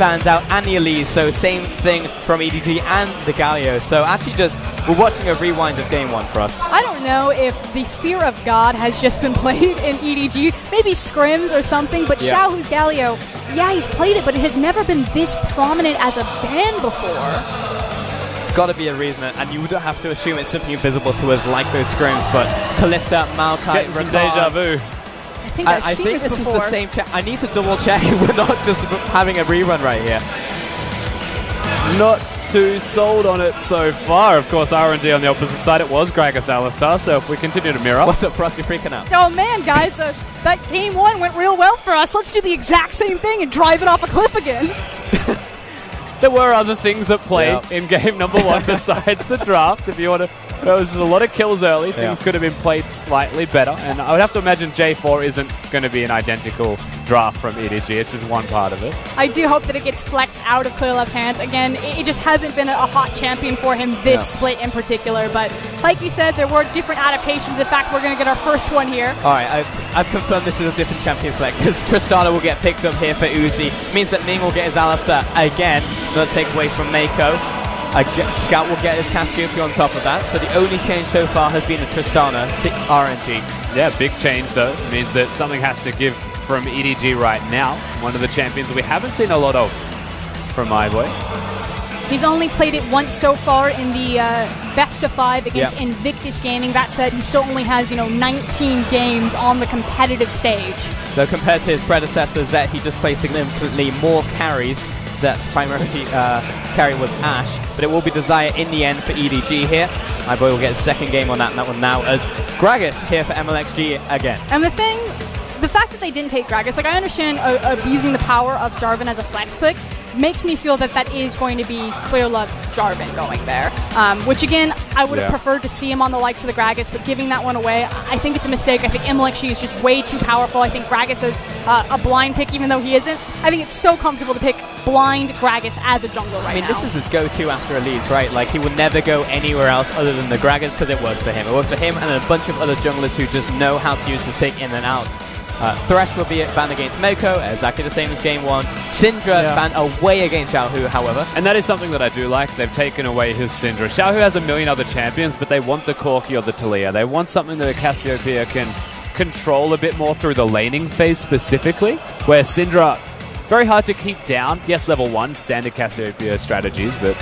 bans out and the Elise, so same thing from EDG and the Galio. So actually just, we're watching a rewind of game 1 for us. I don't know if the fear of God has just been played in EDG, maybe scrims or something, but Xiaohu's Galio, yeah, he's played it, but it has never been this prominent as a ban before. It's got to be a reason, and you would have to assume it's something invisible to us like those scrims, but Callista, Maokai, getting some deja vu. I think I've seen this before. is the same check. I need to double check we're not just having a rerun right here. Not too sold on it so far. Of course, RNG on the opposite side, it was Gragas Alistar, so if we continue to mirror. What's up, Frost? You're freaking out. Oh man, guys, that game 1 went real well for us. Let's do the exact same thing and drive it off a cliff again. There were other things at play in game number 1 besides the draft. If you want to, there was a lot of kills early. Things could have been played slightly better, and I would have to imagine J4 isn't going to be an identical draft from EDG. It's just one part of it. I do hope that it gets flexed out of Clearlove's hands. Again, it just hasn't been a hot champion for him this split in particular, but like you said, there were different adaptations. In fact, we're going to get our first one here. All right, I've confirmed this is a different champion select. Tristana will get picked up here for Uzi. Means that Ming will get his Alistar again. Another takeaway from Mako. Scout will get his Cassiopeia on top of that. So the only change so far has been a Tristana to RNG. Yeah, big change though. It means that something has to give from EDG right now. One of the champions that we haven't seen a lot of from my boy. He's only played it once so far in the best of 5 against Invictus Gaming. That said, he still only has 19 games on the competitive stage. Though compared to his predecessor Zet, he just plays significantly more carries. Zet's primary carry was Ash, but it will be Desire in the end for EDG here. My boy will get his second game on that one now as Gragas here for MLXG again. And the fact that they didn't take Gragas, like I understand abusing the power of Jarvan as a flex pick, makes me feel that that is going to be Clearlove's Jarvan going there. Which again, I would have preferred to see him on the likes of the Gragas, but giving that one away, I think it's a mistake. I think MLXG is just way too powerful. I think Gragas is a blind pick, even though he isn't. I think it's so comfortable to pick blind Gragas as a jungler right now. I mean, this is his go-to after Elise, right? Like, he would never go anywhere else other than the Gragas because it works for him. It works for him and a bunch of other junglers who just know how to use his pick in and out. Thresh will be banned against Mako, exactly the same as game 1. Syndra banned away against Xiaohu, however. And that is something that I do like. They've taken away his Syndra. Xiaohu has a million other champions, but they want the Corki or the Talia. They want something that Cassiopeia can control a bit more through the laning phase specifically, where Syndra, very hard to keep down. Yes, level 1, standard Cassiopeia strategies, but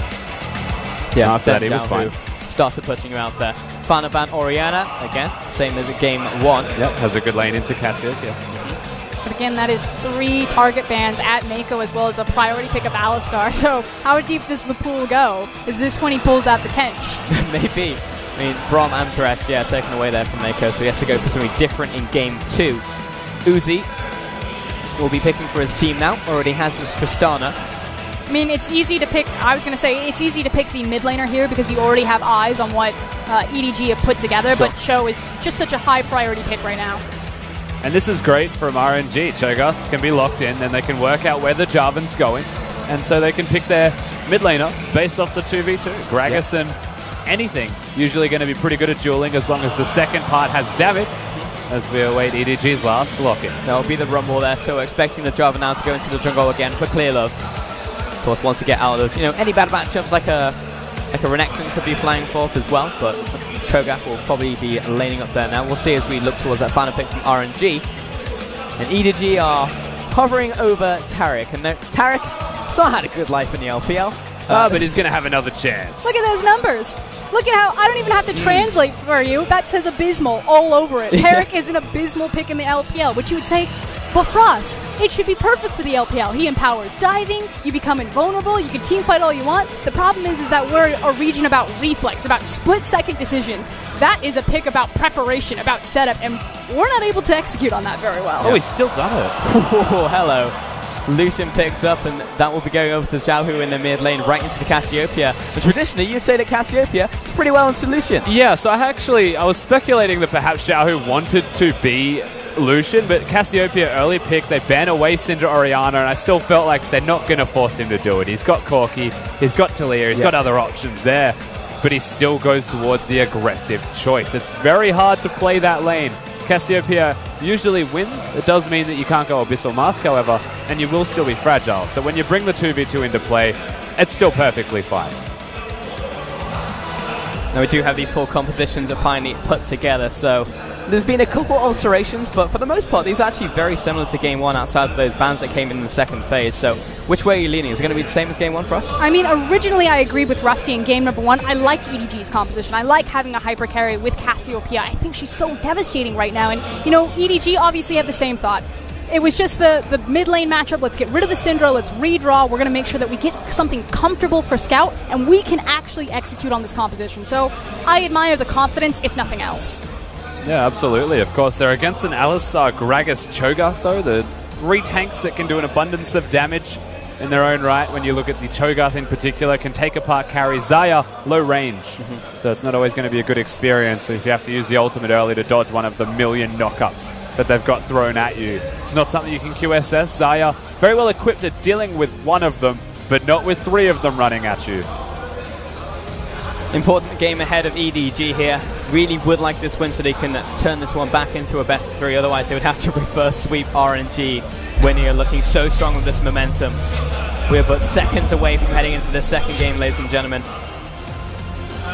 after that he was fine. Started pushing you out there. Final ban Orianna, again, same as game 1. Yep, has a good lane into Cassiopeia. But again, that is 3 target bans at Mako as well as a priority pick of Alistar. So how deep does the pool go? Is this when he pulls out the Kench? Maybe. I mean, Braum and Thresh, taken away there from Mako, so he has to go for something different in game 2. Uzi will be picking for his team now, already has his Tristana. I mean, it's easy to pick, I was going to say, it's easy to pick the mid laner here because you already have eyes on what EDG have put together, but Cho is just such a high priority pick right now. And this is great from RNG. Cho'Gath can be locked in, and they can work out where the Jarvan's going, and so they can pick their mid laner based off the 2v2. Gragas and anything usually going to be pretty good at dueling as long as the second part has damage, as we await EDG's last lock-in. That'll be the rumble there, so we're expecting the Jarvan now to go into the jungle again for Clearlove. Of course, want to get out of any bad matchups like a Renekton could be flying forth as well, but Cho'Gath will probably be laning up there now. We'll see as we look towards that final pick from RNG. And EDG are hovering over Taric, and Taric still had a good life in the LPL. But he's going to have another chance. Look at those numbers. Look at how, I don't even have to translate for you. That says abysmal all over it. Taric is an abysmal pick in the LPL, which you would say, but Frost, it should be perfect for the LPL. He empowers diving, you become invulnerable, you can team fight all you want. The problem is that we're a region about reflex, about split-second decisions. That is a pick about preparation, about setup, and we're not able to execute on that very well. Oh, he's still done it. Oh, hello. Lucian picked up, and that will be going over to Xiaohu in the mid lane, right into the Cassiopeia. And traditionally, you'd say that Cassiopeia is pretty well into Lucian. Yeah, so I was speculating that perhaps Xiaohu wanted to be Lucian, but Cassiopeia early pick, they ban away Syndra Orianna, and I still felt like they're not going to force him to do it. He's got Corki, he's got Talia, he's got other options there, but he still goes towards the aggressive choice. It's very hard to play that lane. Cassiopeia usually wins. It does mean that you can't go Abyssal Mask, however, and you will still be fragile. So when you bring the 2v2 into play, it's still perfectly fine. Now we do have these full compositions that finally put together, so there's been a couple alterations, but for the most part these are actually very similar to Game 1 outside of those bans that came in the second phase. So which way are you leaning? Is it going to be the same as Game 1 for us? I mean, originally I agreed with Rusty in game number 1. I liked EDG's composition. I like having a hyper carry with Cassiopeia. I think she's so devastating right now, and you know, EDG obviously had the same thought. It was just the mid lane matchup. Let's get rid of the Syndra. Let's redraw. We're going to make sure that we get something comfortable for Scout, and we can actually execute on this composition. So I admire the confidence, if nothing else. Yeah, absolutely. Of course, they're against an Alistar Gragas Cho'Gath, though. The 3 tanks that can do an abundance of damage in their own right. When you look at the Cho'Gath in particular, can take apart carry. Xayah, low range. So it's not always going to be a good experience. So if you have to use the ultimate early to dodge one of the million knockups that they've got thrown at you, it's not something you can QSS. Xayah, very well equipped at dealing with one of them, but not with 3 of them running at you. Important game ahead of EDG here. Really would like this win so they can turn this one back into a best of 3. Otherwise, they would have to reverse sweep RNG when you're looking so strong with this momentum. We're but seconds away from heading into the second game, ladies and gentlemen.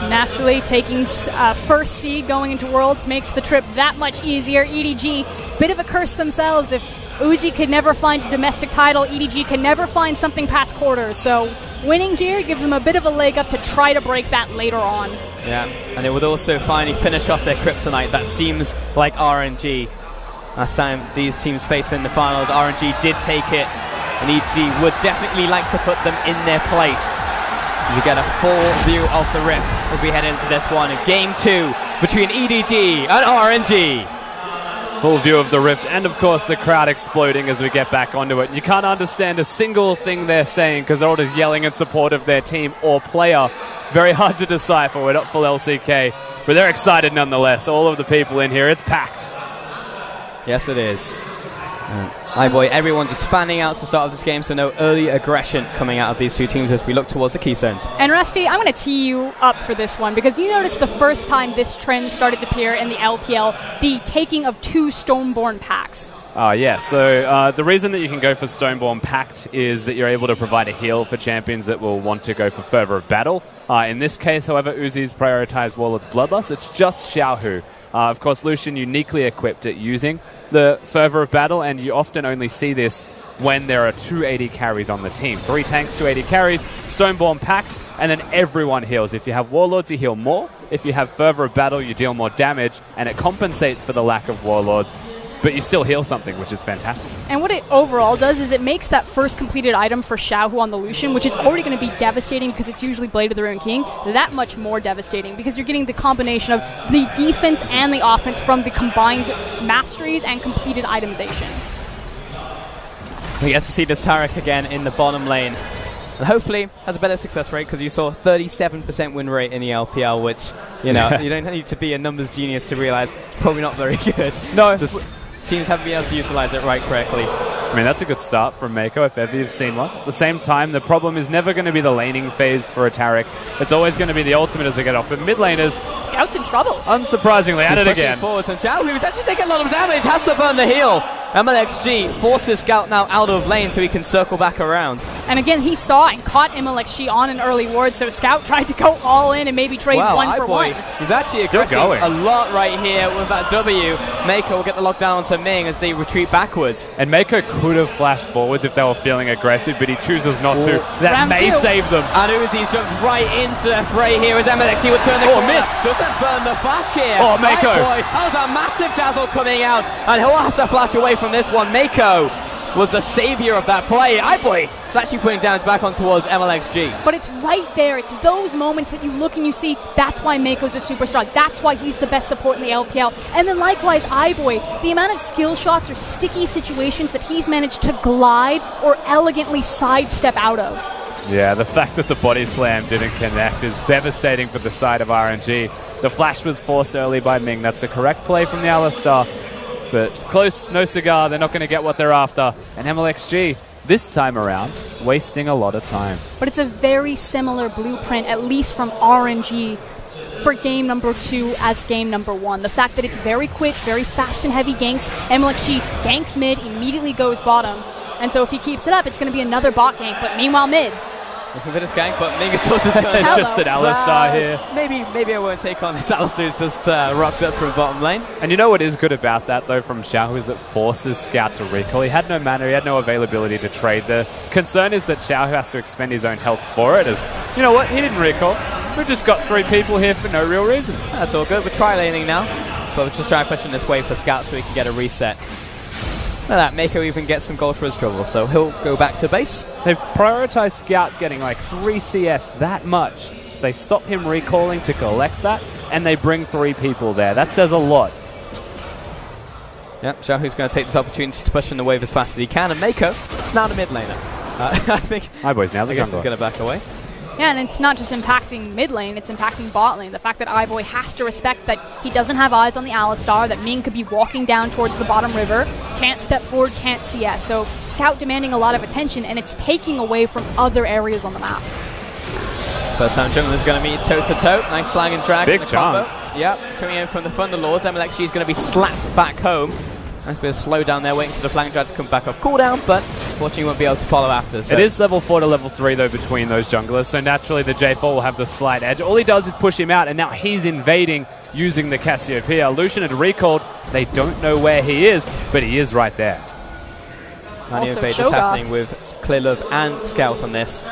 Naturally, taking first seed going into Worlds makes the trip that much easier. EDG, bit of a curse themselves. If Uzi could never find a domestic title, EDG can never find something past quarters. So winning here gives them a bit of a leg up to try to break that later on. Yeah, and it would also finally finish off their kryptonite. That seems like RNG. Last time these teams faced in the finals, RNG did take it, and EDG would definitely like to put them in their place. You get a full view of the Rift as we head into this one. Game 2 between EDG and RNG. Full view of the Rift, and of course the crowd exploding as we get back onto it. You can't understand a single thing they're saying because they're all just yelling in support of their team or player. Very hard to decipher. We're not full LCK, but they're excited nonetheless. All of the people in here, it's packed. Yes, it is. Hi boy, everyone just fanning out to start off this game, so no early aggression coming out of these two teams as we look towards the Keystones. And Rusty, I'm going to tee you up for this one, because you noticed the first time this trend started to appear in the LPL, the taking of 2 Stoneborn packs. Yeah, so the reason that you can go for Stoneborn Pact is that you're able to provide a heal for champions that will want to go for Fervor of Battle. In this case, however, Uzi's prioritized Warlord's Bloodlust. It's just Xiaohu. Of course, Lucian uniquely equipped at using the Fervor of Battle, and you often only see this when there are 2 AD carries on the team. 3 tanks, 2 AD carries, Stoneborn Pact, and then everyone heals. If you have Warlords, you heal more. If you have Fervor of Battle, you deal more damage, and it compensates for the lack of Warlords. But you still heal something, which is fantastic. And what it overall does is it makes that first completed item for Xiaohu on the Lucian, which is already going to be devastating because it's usually Blade of the Ruined King, that much more devastating because you're getting the combination of the defense and the offense from the combined masteries and completed itemization. We get to see this Taric again in the bottom lane. And hopefully has a better success rate, because you saw 37% win rate in the LPL, which, you know, you don't need to be a numbers genius to realize it's probably not very good. No, just teams haven't been able to utilize it right correctly. I mean, that's a good start from Mako, if ever you've seen one. At the same time, the problem is never going to be the laning phase for a Taric. It's always going to be the ultimate as they get off. But mid laners, Scout's in trouble. Unsurprisingly, at it again. Forward from Xiao, who's actually taking a lot of damage, has to burn the heal. MLXG forces Scout now out of lane so he can circle back around. And again, he saw and caught MLXG on an early ward, so Scout tried to go all in and maybe trade one for one. He's actually aggressing a lot right here with that W. Mako will get the lockdown onto Ming as they retreat backwards. And Mako could have flashed forwards if they were feeling aggressive, but he chooses not to. That may save them. And Uzi's jumped right into the fray here as MLXG would turn the corner. Missed. Doesn't burn the flash here. Oh, Mako. That was a massive dazzle coming out, and he'll have to flash away from this one. Mako was the savior of that play. Boy, it's actually putting damage back on towards MLXG. But it's right there. It's those moments that you look and you see, that's why Mako's a superstar. That's why he's the best support in the LPL. And then likewise, Boy, the amount of skill shots or sticky situations that he's managed to glide or elegantly sidestep out of. Yeah, the fact that the body slam didn't connect is devastating for the side of RNG. The flash was forced early by Ming. That's the correct play from the Alistar. But close, no cigar, they're not going to get what they're after. And MLXG, this time around, wasting a lot of time. But it's a very similar blueprint, at least from RNG, for game number 2 as game number 1. The fact that it's very quick, very fast and heavy ganks. MLXG ganks mid, immediately goes bottom. And so if he keeps it up, it's going to be another bot gank. But meanwhile, mid. Looking for this gank, but Ming is also turns. It's just an Alistar here. Maybe I won't take on this. Alistar's just rocked up from bottom lane. And you know what is good about that, though, from Xiao, is it forces Scout to recall. He had no mana, he had no availability to trade. The concern is that Xiao has to expend his own health for it, as, you know what, he didn't recall. We've just got 3 people here for no real reason. That's all good. We're tri-laning now, but we're just trying to push in this wave for Scout so he can get a reset. Look at that, Mako even gets some gold for his trouble, so he'll go back to base. They've prioritized Scout getting like 3 CS that much. They stop him recalling to collect that, and they bring 3 people there. That says a lot. Yep, Xiaohu's going to take this opportunity to push in the wave as fast as he can, and Mako is now the mid laner. I think My boy's now the I guess jungler. he's going to back away. Yeah, and it's not just impacting mid lane, it's impacting bot lane. The fact that iBoy has to respect that he doesn't have eyes on the Alistar, that Ming could be walking down towards the bottom river, can't step forward, can't CS. So Scout demanding a lot of attention, and it's taking away from other areas on the map. First time jungler's going to meet toe-to-toe. Nice flag and drag. Big in the combo. chunk. Yep, coming in from the Thunderlords. MLXG is going to be slapped back home. Nice bit of slow down there, waiting for the flag and drag to come back off cooldown, but unfortunately won't be able to follow after. So. It is level 4 to level 3, though, between those junglers, so naturally the J4 will have the slight edge. All he does is push him out, and now he's invading using the Cassiopeia. Lucian had recalled. They don't know where he is, but he is right there. Plenty of Also invade is happening with Clearlove and Scout on this.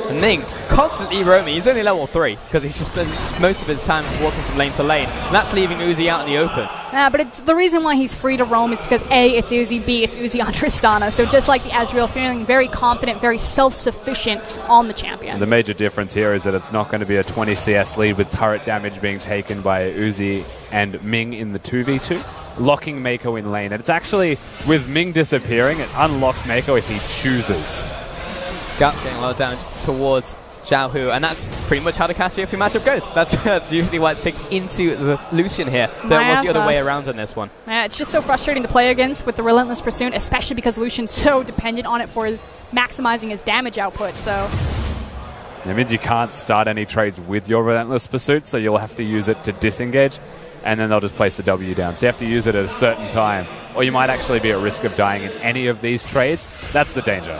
And Ming constantly roaming. He's only level 3 because he's just spent most of his time walking from lane to lane. And that's leaving Uzi out in the open. Yeah, but it's the reason why he's free to roam is because A, it's Uzi, B, it's Uzi on Tristana. So just like the Azrael, feeling very confident, very self-sufficient on the champion. The major difference here is that it's not going to be a 20 CS lead with turret damage being taken by Uzi and Ming in the 2v2, locking Mako in lane. And it's actually, with Ming disappearing, it unlocks Mako if he chooses. Scout getting a lot of damage towards Xiaohu, and that's pretty much how the Cassiopeia matchup goes. That's usually why it's picked into the Lucian here. There was the other way around on this one. Yeah, it's just so frustrating to play against with the Relentless Pursuit, especially because Lucian's so dependent on it for his maximizing his damage output. So It means you can't start any trades with your Relentless Pursuit, so you'll have to use it to disengage, and then they'll just place the W down. So you have to use it at a certain time, or you might actually be at risk of dying in any of these trades. That's the danger.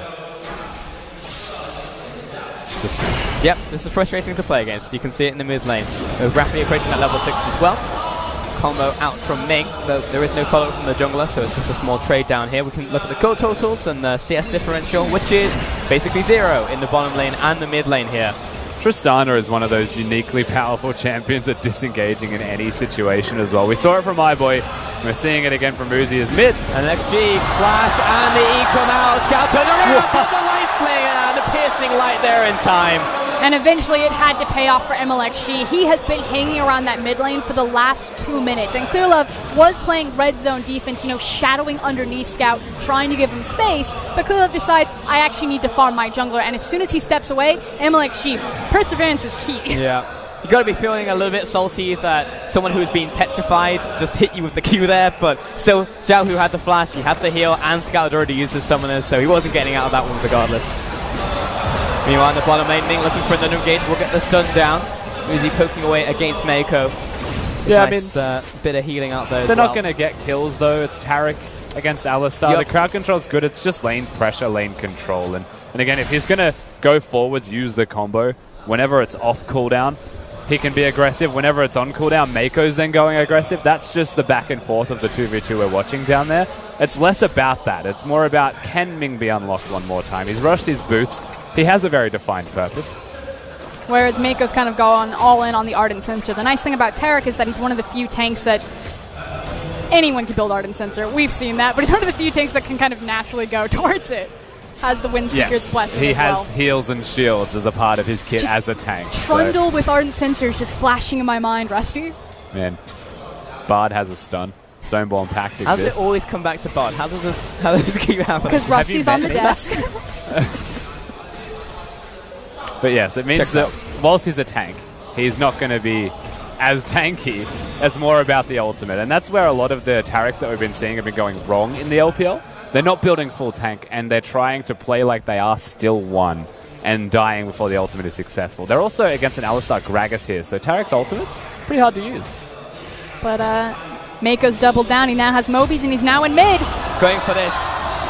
Yep, this is frustrating to play against. You can see it in the mid lane. They're rapidly approaching that level 6 as well. Combo out from Ming, though there is no follow from the jungler, so it's just a small trade down here. We can look at the goal totals and the CS differential, which is basically 0 in the bottom lane and the mid lane here. Tristana is one of those uniquely powerful champions at disengaging in any situation as well. We saw it from iBoy, and we're seeing it again from Uzi as mid. And XG, flash, and the E come out. Scout turn around, but the light slinger, the piercing light there in time. And eventually it had to pay off for MLXG. He has been hanging around that mid lane for the last 2 minutes. And Clearlove was playing red zone defense, you know, shadowing underneath Scout, trying to give him space. But Clearlove decides, I actually need to farm my jungler. And as soon as he steps away, MLXG, perseverance is key. Yeah. You got to be feeling a little bit salty that someone who's been petrified just hit you with the Q there, but still, Xiao, who had the flash, he had the heal, and Scout had already used his summoner, so he wasn't getting out of that one regardless. Meanwhile, in the bottom lane, Ming looking for another engage. We'll get the stun down. Uzi poking away against Mako. Yeah, nice, bit of healing out there. They're not going to get kills though. It's Taric against Alistar. Yep. The crowd control's good. It's just lane pressure, lane control. And again, if he's going to go forwards, use the combo. Whenever it's off cooldown, he can be aggressive. Whenever it's on cooldown, Mako's then going aggressive. That's just the back and forth of the 2v2 we're watching down there. It's less about that. It's more about, can Ming be unlocked one more time? He's rushed his boots. He has a very defined purpose. Whereas Mako's kind of gone all in on the Ardent Sensor. The nice thing about Taric is that he's one of the few tanks that anyone can build Ardent Sensor. We've seen that, but he's one of the few tanks that can kind of naturally go towards it. Has the Windspeaker's blessing he as has well. heals and shields as a part of his kit Just as a tank. Trundle with Ardent Sensor is just flashing in my mind, Rusty. Man, Bard has a stun. Stoneborn Pact exists. How does it always come back to Bard? How does this keep happening? Because Rusty's on the met desk. But yes, it means that whilst he's a tank, he's not going to be as tanky. It's more about the ultimate. And that's where a lot of the Tarics that we've been seeing have been going wrong in the LPL. They're not building full tank, and they're trying to play like they are still one. and dying before the ultimate is successful. They're also against an Alistar Gragas here, so Tarek's ultimate's pretty hard to use. But Mako's doubled down. He now has Mobies, and he's now in mid. Going for this.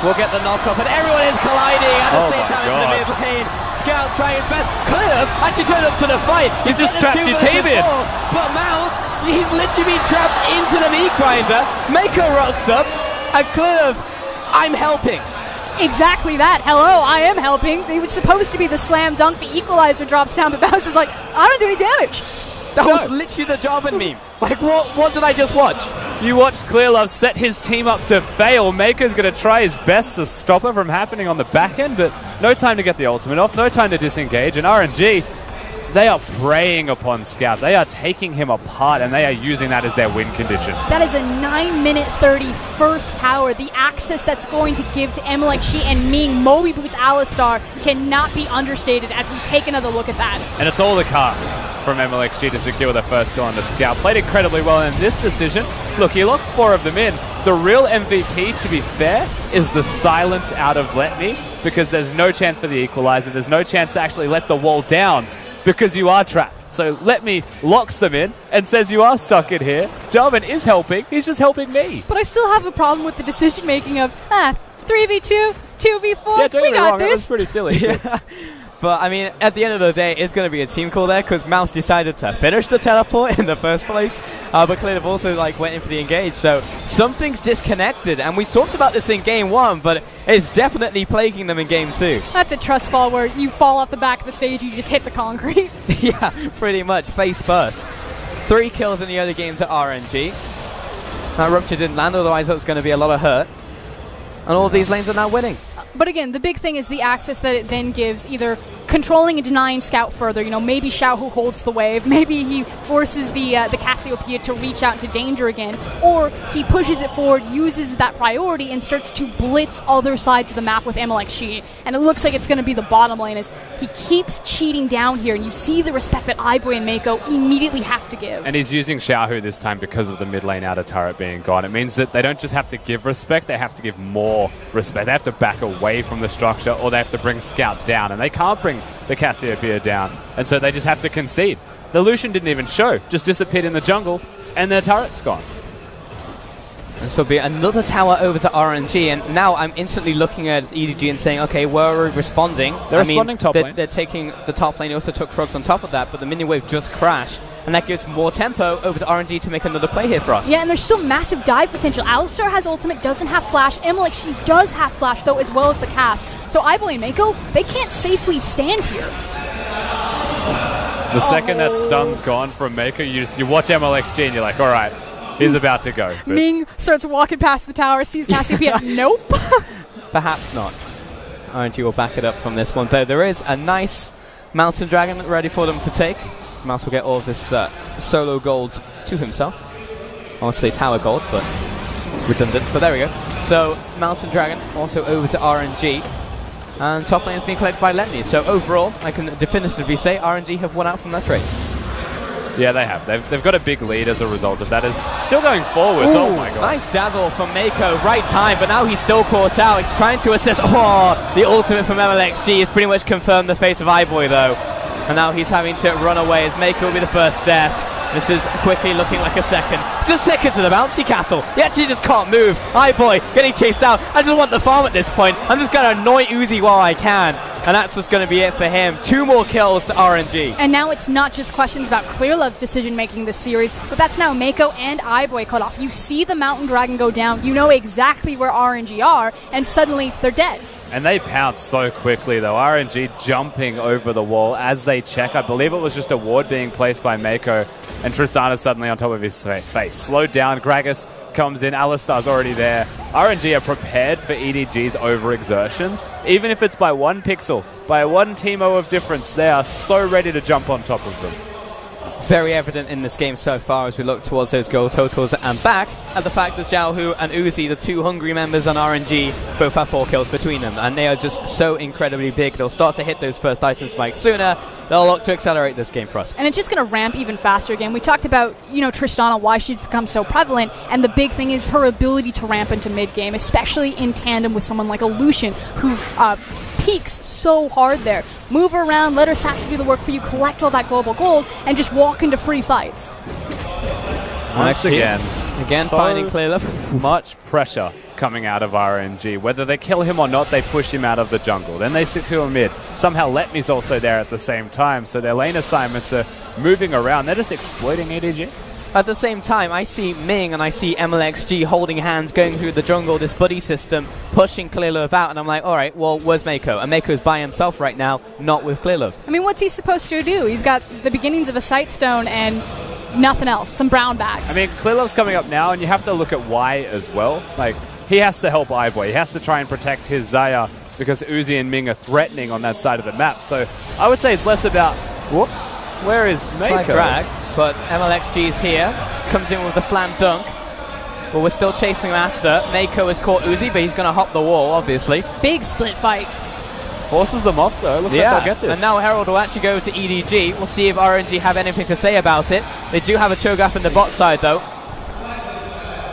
We'll get the knock-up, and everyone is colliding at the same time into the mid lane. Scout trying his best. Cliff actually turned up to the fight. He's just trapped your team in. But Mouse, he's literally been trapped into the meat grinder. Mako rocks up, and Cliff, I'm helping. Exactly that. Hello, I am helping. It was supposed to be the slam dunk. The equalizer drops down, but Mouse is like, I don't do any damage. That was literally the Jarvan meme. Like, what did I just watch? You watched Clearlove set his team up to fail. Mako's going to try his best to stop it from happening on the back end, but no time to get the ultimate off, no time to disengage. And RNG, they are preying upon Scout. They are taking him apart, and they are using that as their win condition. That is a 9-minute 30 first tower. The access that's going to give to MLXG and Ming, Moby Boots, Alistar cannot be understated as we take another look at that. And it's all the cast from MLXG to secure the first goal on the Scout. Played incredibly well in this decision. Look, he locked 4 of them in. The real MVP, to be fair, is the silence out of Let Me, because there's no chance for the equalizer. There's no chance to actually let the wall down, because you are trapped. So Let Me locks them in and says you are stuck in here. Jarvan is helping. He's just helping me. But I still have a problem with the decision making of 3v2, 2v4. Yeah, don't get we me got wrong, this. that was pretty silly. Yeah. But, I mean, at the end of the day, it's going to be a team call there because Mouse decided to finish the teleport in the first place. But Clearlove also went in for the engage. So something's disconnected. And we talked about this in Game 1, but it's definitely plaguing them in Game 2. That's a trust fall where you fall off the back of the stage, you just hit the concrete. Yeah, pretty much. Face first. 3 kills in the early game to RNG. That Rupture didn't land, otherwise that was going to be a lot of hurt. And all of these lanes are now winning. But again, the big thing is the access that it then gives, either controlling and denying Scout further. You know, maybe Xiao holds the wave, maybe he forces the Cassiopeia to reach out to danger again, or he pushes it forward, uses that priority, and starts to blitz other sides of the map with MLXG. And it looks like it's going to be the bottom lane as he keeps cheating down here, and you see the respect that iBoy and Mako immediately have to give. And he's using Xiaohu this time because of the mid lane outer turret being gone. It means that they don't just have to give respect, they have to give more respect. They have to back away from the structure, or they have to bring Scout down, and they can't bring the Cassiopeia down, and so they just have to concede. The Lucian didn't even show, just disappeared in the jungle, and their turret's gone. This will be another tower over to RNG, and now I'm instantly looking at EDG and saying, okay, we're responding. They're responding top lane. They're taking the top lane. They also took Frogs on top of that, but the minion wave just crashed, and that gives more tempo over to RNG to make another play here for us. Yeah, and there's still massive dive potential. Alistar has ultimate, doesn't have flash. MLXG does have flash, though, as well as the cast. So iBoy and Mako, they can't safely stand here. The second that stun's gone from Mako, you watch MLXG and you're like, all right, he's about to go. But Ming starts walking past the tower, sees Cassiopeia. Nope. Perhaps not. RNG will back it up from this one, though. There is a nice Mountain Dragon ready for them to take. Mouse will get all of this solo gold to himself. I want to say tower gold, but redundant. But there we go. So Mountain Dragon also over to RNG. And top lane is being collected by Letney. So overall, I can definitively say RNG have won out from that trade. yeah, they have. They've got a big lead as a result of that. Is still going forwards. Ooh, oh my god. Nice dazzle from Mako. Right time, but now he's still caught out. He's trying to assess. Oh, the ultimate from MLXG has pretty much confirmed the fate of iBoy, though. And now he's having to run away as Mako will be the first death. This is quickly looking like a second. It's a second to the bouncy castle. He actually just can't move. iBoy getting chased out. I just want the farm at this point. I'm just going to annoy Uzi while I can. And that's just going to be it for him. 2 more kills to RNG. And now it's not just questions about Clearlove's decision-making this series, but that's now Mako and iBoy cut off. You see the Mountain Dragon go down. You know exactly where RNG are, and suddenly they're dead. And they pounce so quickly, though. RNG jumping over the wall as they check. I believe it was just a ward being placed by Mako, and Tristana suddenly on top of his face. Slowed down, Gragas comes in, Alistar's already there. RNG are prepared for EDG's overexertions. Even if it's by 1 pixel, by 1 Teemo of difference, they are so ready to jump on top of them. Very evident in this game so far as we look towards those goal totals and back at the fact that Xiaohu and Uzi, the 2 hungry members on RNG, both have 4 kills between them, and they are just so incredibly big. They'll start to hit those first item spikes sooner. They'll look to accelerate this game for us. And it's just going to ramp even faster again. We talked about, Tristana, why she's become so prevalent, and the big thing is her ability to ramp into mid-game, especially in tandem with someone like a Lucian, who peaks so hard there. Move her around, let her Satchel do the work for you, collect all that global gold, and just walk into free fights. Once again so finding clear love. much pressure coming out of RNG. Whether they kill him or not, they push him out of the jungle. Then they secure mid. Somehow Letme's also there at the same time, so their lane assignments are moving around. They're just exploiting EDG. At the same time, I see Ming and I see MLXG holding hands, going through the jungle, this buddy system, pushing Clearlove out, and I'm like, all right, well, where's Mako? And Mako's by himself right now, not with Clearlove. I mean, what's he supposed to do? He's got the beginnings of a Sightstone and nothing else, some brown bags. I mean, Clearlove's coming up now, and you have to look at why as well. Like, he has to help iBoy. He has to try and protect his Xayah because Uzi and Ming are threatening on that side of the map. So I would say it's less about, whoop, where is Mako? Drag, but MLXG's here, comes in with a slam dunk. But we're still chasing him after. Mako has caught Uzi, but he's going to hop the wall, obviously. Big split fight. Forces them off, though. Looks like they'll get this. And now Herald will actually go to EDG. We'll see if RNG have anything to say about it. They do have a Cho'Gath in the bot side, though.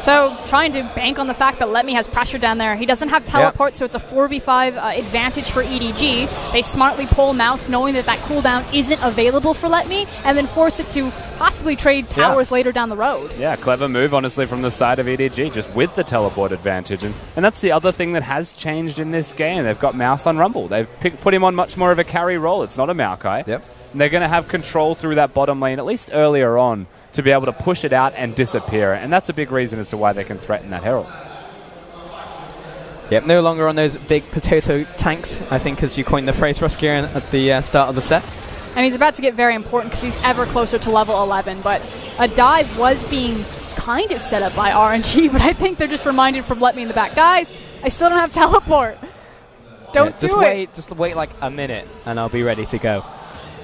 So, trying to bank on the fact that Letme has pressure down there. He doesn't have teleport, so it's a 4v5 advantage for EDG. They smartly pull Mouse, knowing that that cooldown isn't available for Letme, and then force it to possibly trade towers later down the road. Yeah, clever move, honestly, from the side of EDG, just with the teleport advantage. And that's the other thing that has changed in this game. They've got Mouse on Rumble. They've put him on much more of a carry role. It's not a Maokai. Yep. And they're going to have control through that bottom lane, at least earlier on, to be able to push it out and disappear. And that's a big reason as to why they can threaten that Herald. Yep, no longer on those big potato tanks, I think, as you coined the phrase, Roskieren, at the start of the set. And he's about to get very important because he's ever closer to level 11. But a dive was being kind of set up by RNG, but I think they're just reminded from Let Me in the back. Guys, I still don't have teleport. Don't do it. Just wait like a minute, and I'll be ready to go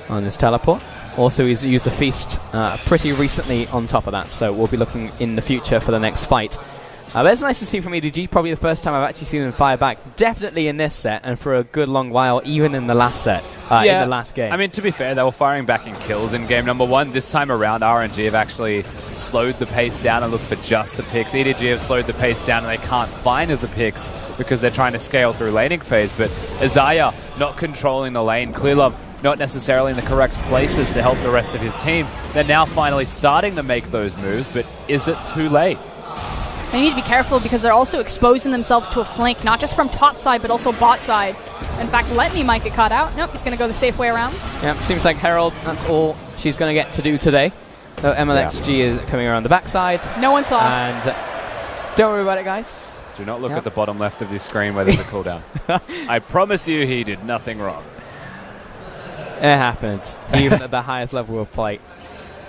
on this teleport. Also, he's used the Feast pretty recently on top of that, so we'll be looking in the future for the next fight. But it's nice to see from EDG, probably the first time I've actually seen them fire back, definitely in this set, and for a good long while, even in the last set, in the last game. I mean, to be fair, they were firing back in kills in game number 1. This time around, RNG have actually slowed the pace down and looked for just the picks. EDG have slowed the pace down, and they can't find the picks because they're trying to scale through laning phase. But Xayah not controlling the lane, Clearlove not necessarily in the correct places to help the rest of his team. They're now finally starting to make those moves, but is it too late? They need to be careful because they're also exposing themselves to a flank, not just from top side, but also bot side. In fact, Letme might get caught out. Nope, he's going to go the safe way around. Yep, seems like Herald, that's all she's going to get to do today. So MLXG is coming around the backside. No one saw. And don't worry about it, guys. Do not look at the bottom left of your screen where there's a cooldown. I promise you he did nothing wrong. It happens, even at the highest level of play.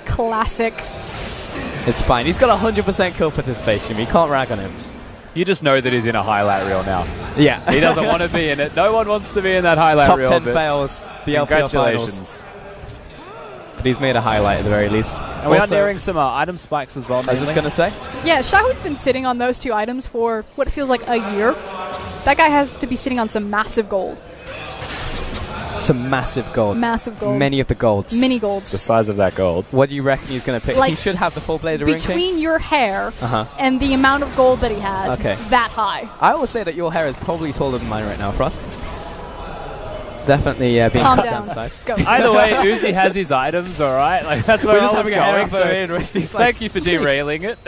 Classic. It's fine. He's got 100% kill participation. You can't rag on him. You just know that he's in a highlight reel now. Yeah. He doesn't want to be in it. No one wants to be in that highlight reel. Top 10 fails. The LPL finals. But he's made a highlight at the very least. And we are nearing some item spikes as well. I was just going to say. Yeah, Shahu's been sitting on those 2 items for what feels like a year. That guy has to be sitting on some massive gold. Some massive gold. Massive gold. Many of the golds. Mini golds. The size of that gold. What do you reckon he's going to pick? Like, he should have the full blade of ring. Between your hair and the amount of gold that he has, that high. I will say that your hair is probably taller than mine right now, Frost. Definitely being Calm cut down. down size. Go. Either way, Uzi has his items, all right? Like, that's where I was going. So thank you for derailing it.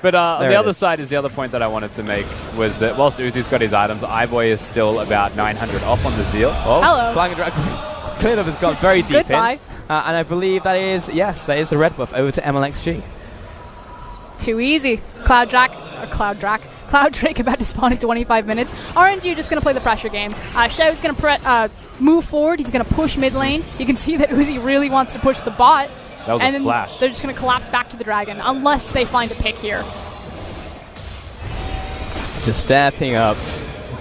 But the other side is the other point that I wanted to make was that whilst Uzi's got his items, iBoy is still about 900 off on the Zeal. Oh, hello. Flying Dragon. Clearlove has gone very deep Goodbye. in. And I believe that is, yes, that is the red buff over to MLXG. Too easy. Cloud Drake about to spawn in 25 minutes. RNG are just going to play the pressure game. Shao's going to move forward. He's going to push mid lane. You can see that Uzi really wants to push the bot. That was a flash. They're just going to collapse back to the dragon, unless they find a pick here. Just stepping up,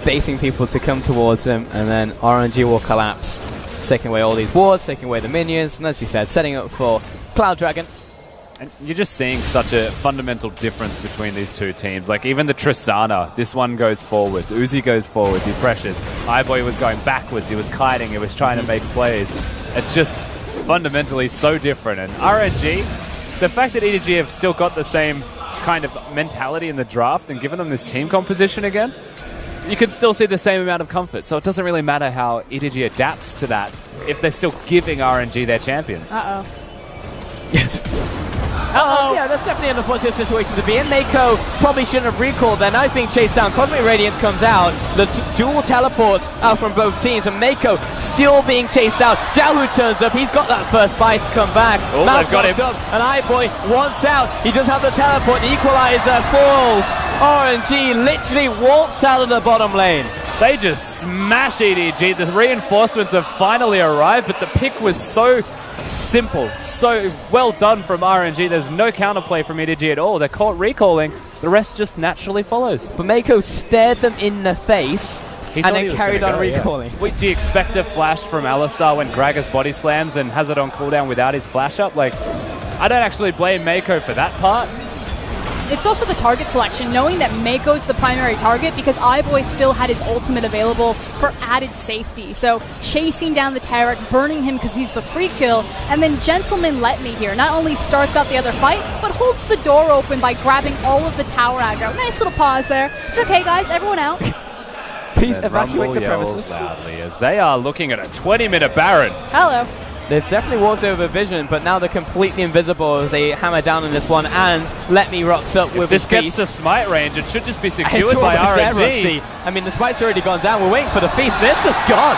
baiting people to come towards him, and then RNG will collapse, taking away all these wards, taking away the minions, and as you said, setting up for Cloud Dragon. And you're just seeing such a fundamental difference between these two teams. Like, even the Tristana, this one goes forwards, Uzi goes forwards, he pressures. iBoy was going backwards, he was kiting, he was trying to make plays. It's just fundamentally so different. And RNG, the fact that EDG have still got the same kind of mentality in the draft and given them this team composition again, you can still see the same amount of comfort. So it doesn't really matter how EDG adapts to that if they're still giving RNG their champions. Uh-oh. Yes. Yeah, that's definitely an unfortunate situation to be in. Mako probably shouldn't have recalled there. Now he's being chased down. Cosmic Radiance comes out. The dual teleports out from both teams, and Mako still being chased out. Xiaohu turns up. He's got that first bite to come back. Oh, Mouse they've got him. up, and iBoy wants out. He does have the teleport. The equalizer falls. RNG literally walks out of the bottom lane. They just smash EDG. The reinforcements have finally arrived, but the pick was so simple, so well done from RNG. There's no counterplay from EDG at all. They're caught recalling. The rest just naturally follows. But Mako stared them in the face and then carried on recalling. Yeah. Wait, do you expect a flash from Alistar when Gragas body slams and has it on cooldown without his flash up? Like, I don't actually blame Mako for that part. It's also the target selection, knowing that Mako's the primary target because iBoy still had his ultimate available for added safety. So chasing down the Taric, burning him because he's the free kill, and then Gentleman Let Me here not only starts out the other fight, but holds the door open by grabbing all of the tower aggro. Nice little pause there. It's okay, guys, everyone out. Please evacuate the premises. Loudly as they are looking at a 20-minute Baron. Hello. They've definitely walked over vision, but now they're completely invisible as they hammer down on this one, and Let Me rocks up with his If this gets to smite range, it should just be secured it's by there, RNG. Rusty. I mean, the smite's already gone down. We're waiting for the feast, and it's just gone.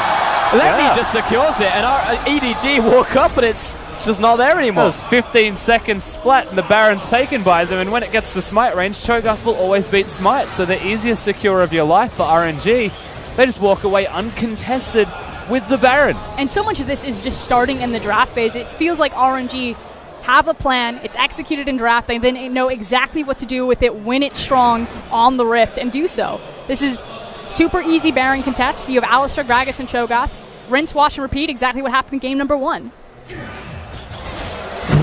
Let Me just secures it, and our EDG walk up, but it's just not there anymore. It was 15 seconds flat, and the Baron's taken by them, and when it gets to smite range, Cho'Gath will always beat smite, so the easiest secure of your life for RNG. They just walk away uncontested with the Baron. And so much of this is just starting in the draft phase. It feels like RNG have a plan, it's executed in draft, they then know exactly what to do with it when it's strong on the Rift, and do so. This is super easy Baron contests. You have Alistar, Gragas, and Cho'Gath. Rinse, wash, and repeat, exactly what happened in game number 1.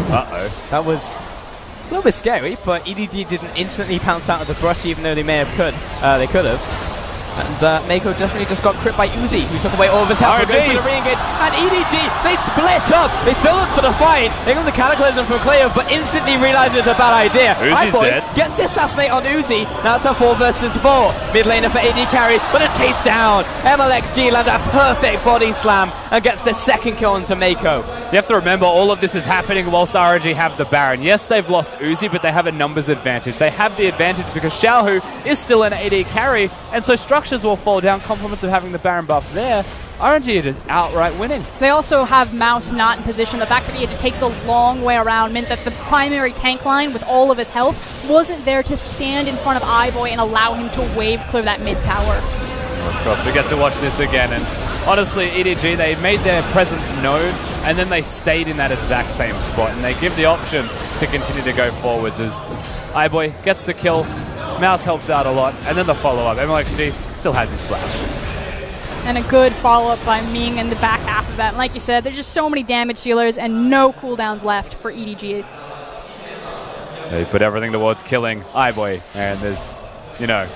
Uh-oh. That was a little bit scary, but EDG didn't instantly pounce out of the brush, even though they may have they could have. And Mako definitely just got crit by Uzi, who took away all of his health. Going for the re-engage. And EDG, they split up. They still look for the fight. They got the Cataclysm from Cleo, but instantly realize it's a bad idea. Uzi's dead. Gets the assassinate on Uzi. Now it's a 4 versus 4. Mid laner for AD carry, but a chase down. MLXG lands a perfect body slam and gets the second kill onto Mako. You have to remember, all of this is happening whilst RNG have the Baron. Yes, they've lost Uzi, but they have a numbers advantage. They have the advantage because Xiaohu is still an AD carry, and so structures will fall down, compliments of having the Baron buff there. RNG are just outright winning. They also have Mouse not in position. The fact that he had to take the long way around meant that the primary tank line with all of his health wasn't there to stand in front of iBoy and allow him to wave clear that mid tower. Of course, we get to watch this again, and honestly, EDG, they made their presence known, and then they stayed in that exact same spot, and they give the options to continue to go forwards as iBoy gets the kill, Mouse helps out a lot, and then the follow-up. MLXG still has his flash. And a good follow-up by Ming in the back half of that. And like you said, there's just so many damage dealers and no cooldowns left for EDG. They put everything towards killing iBoy, and there's, you know...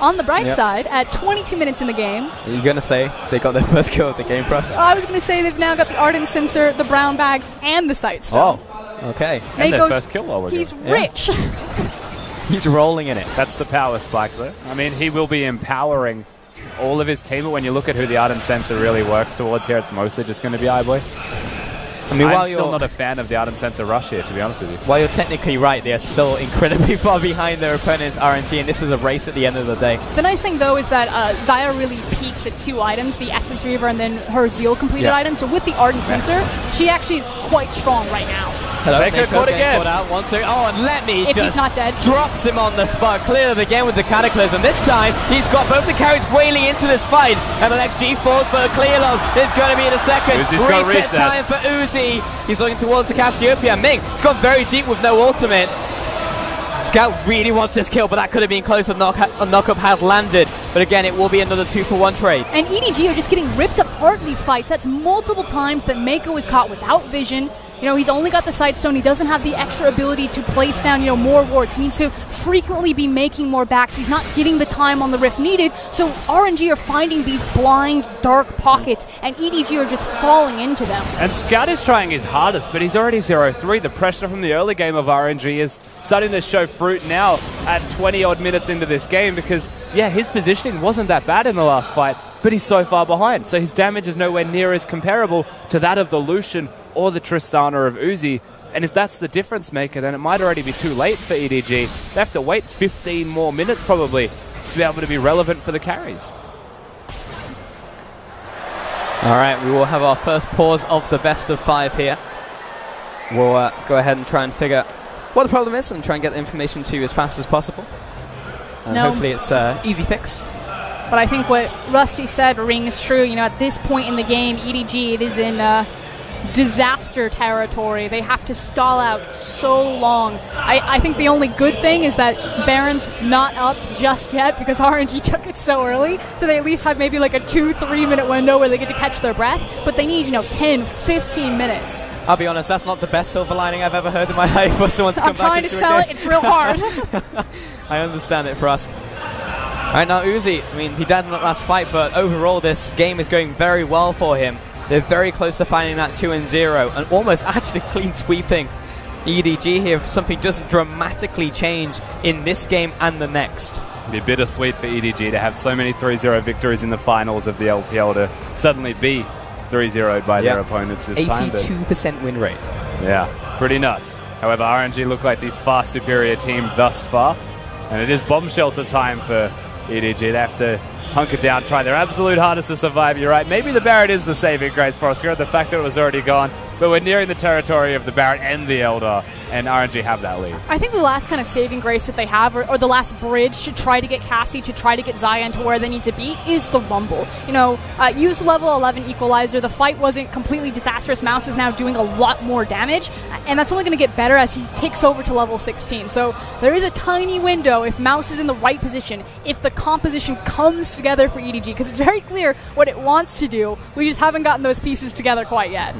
On the bright side, at 22 minutes in the game... You're going to say they got their first kill of the game for us? I was going to say they've now got the Ardent Sensor, the brown bags, and the Sight Stone. Oh, okay. And their first kill while we're He's rich. He's rolling in it. That's the power spike, though. I mean, he will be empowering all of his team, but when you look at who the Ardent Sensor really works towards here, it's mostly just going to be iBoy. I mean, I'm still not a fan of the Ardent Sensor rush here, to be honest with you. While you're technically right, they are still incredibly far behind their opponents, RNG, and this was a race at the end of the day. The nice thing, though, is that Xayah really peaks at 2 items, the Essence Reaver and then her Zeal completed item. So with the Ardent Sensor, she actually is quite strong right now. Hello, Mako caught again. Out. Oh, and Let Me if he's not dead. Drops him on the spot. Cleared again with the Cataclysm. This time, he's got both the carries wailing into this fight. MLXG falls for clear love. It's going to be in a second. Reset time for Uzi. He's looking towards the Cassiopeia. Ming, he's gone very deep with no ultimate. Scout really wants this kill, but that could have been close if a knockup had landed. But again, it will be another 2-for-1 trade. And EDG are just getting ripped apart in these fights. That's multiple times that Mako was caught without vision. You know, he's only got the Sightstone. He doesn't have the extra ability to place down, you know, more wards. He needs to frequently be making more backs. He's not getting the time on the Rift needed, so RNG are finding these blind, dark pockets, and EDG are just falling into them. And Scout is trying his hardest, but he's already 0-3. The pressure from the early game of RNG is starting to show fruit now at 20-odd minutes into this game because, yeah, his positioning wasn't that bad in the last fight, but he's so far behind. So his damage is nowhere near as comparable to that of the Lucian or the Tristana of Uzi. And if that's the difference maker, then it might already be too late for EDG. They have to wait 15 more minutes probably to be able to be relevant for the carries. All right, we will have our first pause of the best of 5 here. We'll go ahead and try and figure out what the problem is and try and get the information to you as fast as possible. And hopefully it's an easy fix. But I think what Rusty said rings true. You know, at this point in the game, EDG, it is in disaster territory. They have to stall out so long. I think the only good thing is that Baron's not up just yet because RNG took it so early, so they at least have maybe like a 2-3 minute window where they get to catch their breath, but they need, you know, 10-15 minutes. I'll be honest, that's not the best silver lining I've ever heard in my life for someone to come back into a game. I'm trying to sell it, it's real hard. I understand it, Frusk. Alright, now Uzi, I mean, he died in that last fight, but overall this game is going very well for him. They're very close to finding that 2-0 and almost actually clean sweeping EDG here if something doesn't dramatically change in this game and the next. It'd be bittersweet for EDG to have so many 3-0 victories in the finals of the LPL to suddenly be 3-0'd by their opponents this time. 82% win rate. Yeah, pretty nuts. However, RNG look like the far superior team thus far, and it is bomb shelter time for EDG. They have to hunker down, try their absolute hardest to survive. You're right. Maybe the Barret is the saving grace for us here, the fact that it was already gone. But we're nearing the territory of the Barret and the Elder, and RNG have that lead. I think the last kind of saving grace that they have, or the last bridge to try to get Cassie, to try to get Zion to where they need to be, is the Rumble. You know, use the level 11 equalizer. The fight wasn't completely disastrous. Mouse is now doing a lot more damage, and that's only going to get better as he takes over to level 16. So there is a tiny window if Mouse is in the right position, if the composition comes together for EDG, because it's very clear what it wants to do. We just haven't gotten those pieces together quite yet.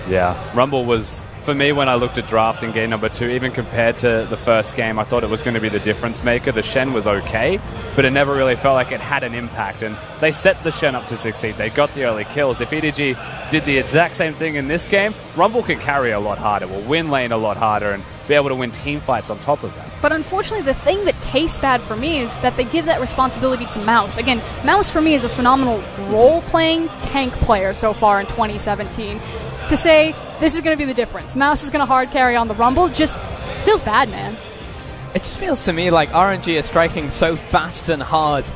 Yeah, Rumble was, for me, when I looked at draft in game number 2, even compared to the first game, I thought it was going to be the difference maker. The Shen was okay, but it never really felt like it had an impact, and they set the Shen up to succeed. They got the early kills. If EDG did the exact same thing in this game, Rumble can carry a lot harder, will win lane a lot harder, and be able to win team fights on top of that. But unfortunately, the thing that tastes bad for me is that they give that responsibility to Mouse. Again, Mouse for me is a phenomenal role-playing tank player so far in 2017. To say this is going to be the difference, Mouse is going to hard carry on the Rumble, just feels bad, man. It just feels to me like RNG is striking so fast and hard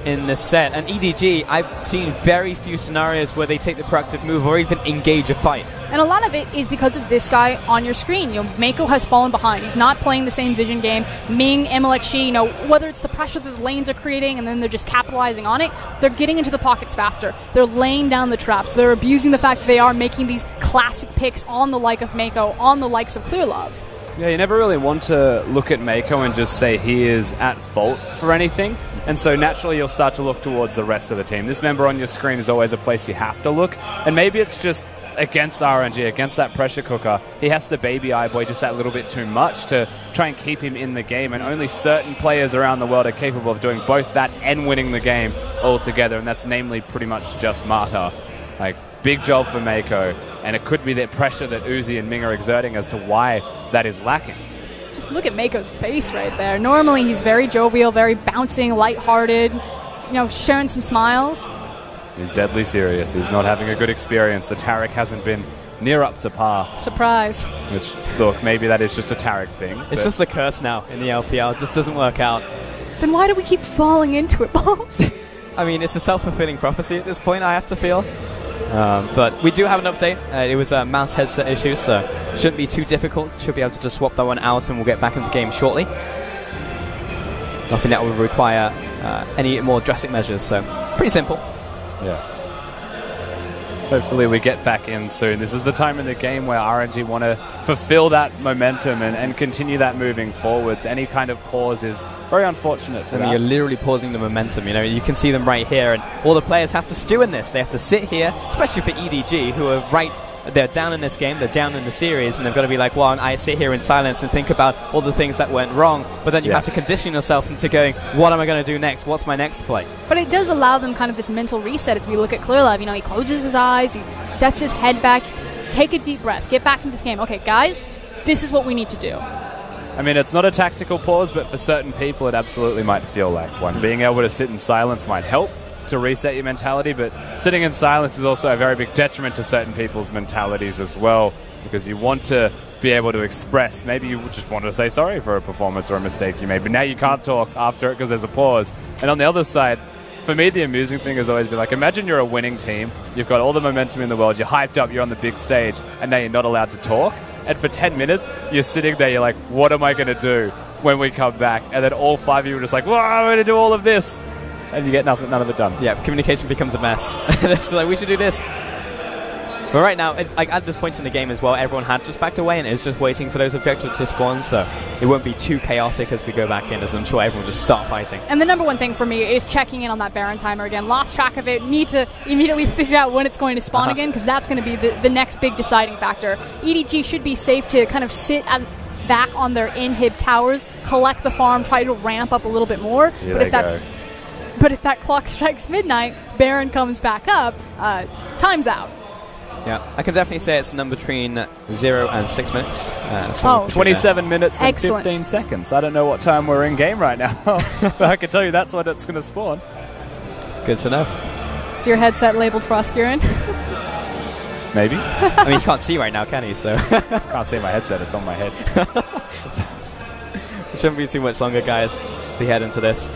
in this set, and EDG, I've seen very few scenarios where they take the proactive move or even engage a fight. And a lot of it is because of this guy on your screen. You know, Mako has fallen behind. He's not playing the same vision game. Ming, MLXG, you know, whether it's the pressure that the lanes are creating and then they're just capitalizing on it, they're getting into the pockets faster. They're laying down the traps. They're abusing the fact that they are making these classic picks on the like of Mako, on the likes of Clearlove. Yeah, you never really want to look at Mako and just say he is at fault for anything. And so naturally you'll start to look towards the rest of the team. This member on your screen is always a place you have to look. And maybe it's just against RNG, against that pressure cooker, he has to baby iBoy just that little bit too much to try and keep him in the game. And only certain players around the world are capable of doing both that and winning the game all together. And that's namely pretty much just Mata. Like, big job for Mako. And it could be that pressure that Uzi and Ming are exerting as to why that is lacking. Just look at Mako's face right there. Normally he's very jovial, very bouncing, lighthearted, you know, sharing some smiles. He's deadly serious. He's not having a good experience. The Tarek hasn't been near up to par. Surprise. Which, look, maybe that is just a Tarek thing. It's just the curse now in the LPL. It just doesn't work out. Then why do we keep falling into it, Balls? I mean, it's a self-fulfilling prophecy at this point, I have to feel. But we do have an update. It was a mouse headset issue, so shouldn't be too difficult. Should be able to just swap that one out and we'll get back into the game shortly. Nothing that will require any more drastic measures, so pretty simple. Yeah. Hopefully we get back in soon. This is the time in the game where RNG want to fulfill that momentum and continue that moving forwards. Any kind of pause is very unfortunate for that. You're literally pausing the momentum. You know, you can see them right here, and all the players have to stew in this. They have to sit here, especially for EDG, who are right they're down in this game, they're down in the series, and they've got to be like, well, I sit here in silence and think about all the things that went wrong, but then you have to condition yourself into going, what am I going to do next? What's my next play? But it does allow them kind of this mental reset as we look at Clearlove. You know, he closes his eyes, he sets his head back, take a deep breath, get back into this game. Okay, guys, this is what we need to do. I mean, it's not a tactical pause, but for certain people, it absolutely might feel like one. Being able to sit in silence might help to reset your mentality, but sitting in silence is also a very big detriment to certain people's mentalities as well, because you want to be able to express. Maybe you just want to say sorry for a performance or a mistake you made, but now you can't talk after it because there's a pause. And on the other side, for me, the amusing thing has always been like, imagine you're a winning team, you've got all the momentum in the world, you're hyped up, you're on the big stage, and now you're not allowed to talk. And for 10 minutes, you're sitting there, you're like, what am I going to do when we come back? And then all 5 of you are just like, well, I'm going to do all of this. And you get none of it done. Yeah, communication becomes a mess. It's like, we should do this. But right now, like at this point in the game as well, everyone had just backed away and is just waiting for those objectives to spawn, so it won't be too chaotic as we go back in, as I'm sure everyone will just start fighting. And the number one thing for me is checking in on that Baron timer again. Lost track of it, need to immediately figure out when it's going to spawn again, because that's going to be the next big deciding factor. EDG should be safe to kind of sit back on their inhib towers, collect the farm, try to ramp up a little bit more. But if that clock strikes midnight, Baron comes back up, time's out. Yeah, I can definitely say it's a number between 0 and 6 minutes. 27 minutes and 15 seconds. I don't know what time we're in game right now, but I can tell you that's when it's going to spawn. Good to know. Is your headset labeled Frostgearin? Maybe. I mean, you can't see right now, can you? So can't see my headset. It's on my head. It shouldn't be too much longer, guys, to head into this.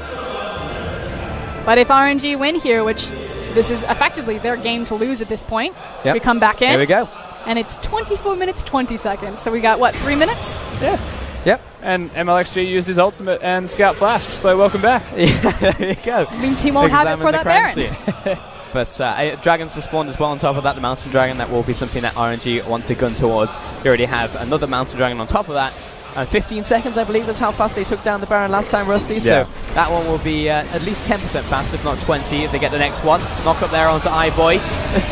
But if RNG win here, which this is effectively their game to lose at this point, so we come back in. Here we go. And it's 24 minutes, 20 seconds. So we got, what, 3 minutes? Yeah. Yep. And MLXG used his ultimate and Scout flashed, so welcome back. Yeah, there you go. Means he won't have it for that Baron. But dragons are spawned as well on top of that. The Mountain Dragon, that will be something that RNG want to gun towards. You already have another Mountain Dragon on top of that. 15 seconds, I believe, is how fast they took down the Baron last time, Rusty. Yeah. So that one will be at least 10% fast, if not 20, if they get the next one. Knock up there onto iBoy.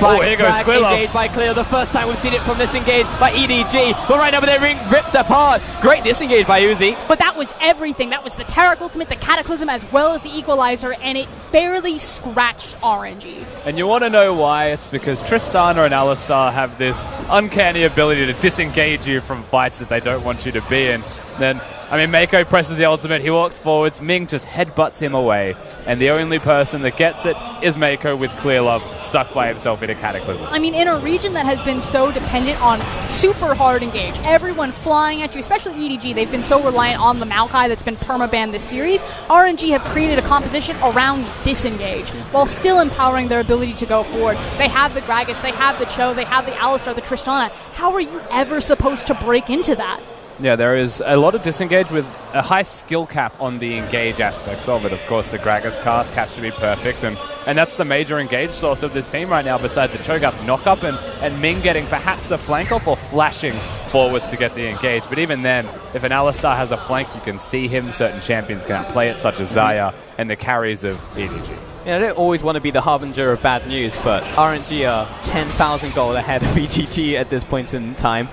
Oh, here goes Quillo. Engaged by Clear. The first time we've seen it from this engage by EDG. But right now, they're being ripped apart. Great disengage by Uzi. But that was everything. That was the Taric ultimate, the Cataclysm, as well as the Equalizer, and it barely scratched RNG. And you want to know why? It's because Tristana and Alistar have this uncanny ability to disengage you from fights that they don't want you to be in. Then, I mean, Mako presses the ultimate, he walks forwards, Ming just headbutts him away, and the only person that gets it is Mako with Clearlove stuck by himself in a Cataclysm. I mean, in a region that has been so dependent on super hard engage, everyone flying at you, especially EDG, they've been so reliant on the Maokai that's been permabanned this series. RNG have created a composition around disengage, while still empowering their ability to go forward. They have the Gragas, they have the Cho, they have the Alistar, the Tristana. How are you ever supposed to break into that? Yeah, there is a lot of disengage with a high skill cap on the engage aspects of it. Of course, the Gragas cast has to be perfect, and that's the major engage source of this team right now, besides the Cho'Gath knockup and Ming getting perhaps a flank off or flashing forwards to get the engage. But even then, if an Alistar has a flank, you can see him. Certain champions can play it, such as Xayah and the carries of EDG. Yeah, I don't always want to be the harbinger of bad news, but RNG are 10,000 gold ahead of EDG at this point in time.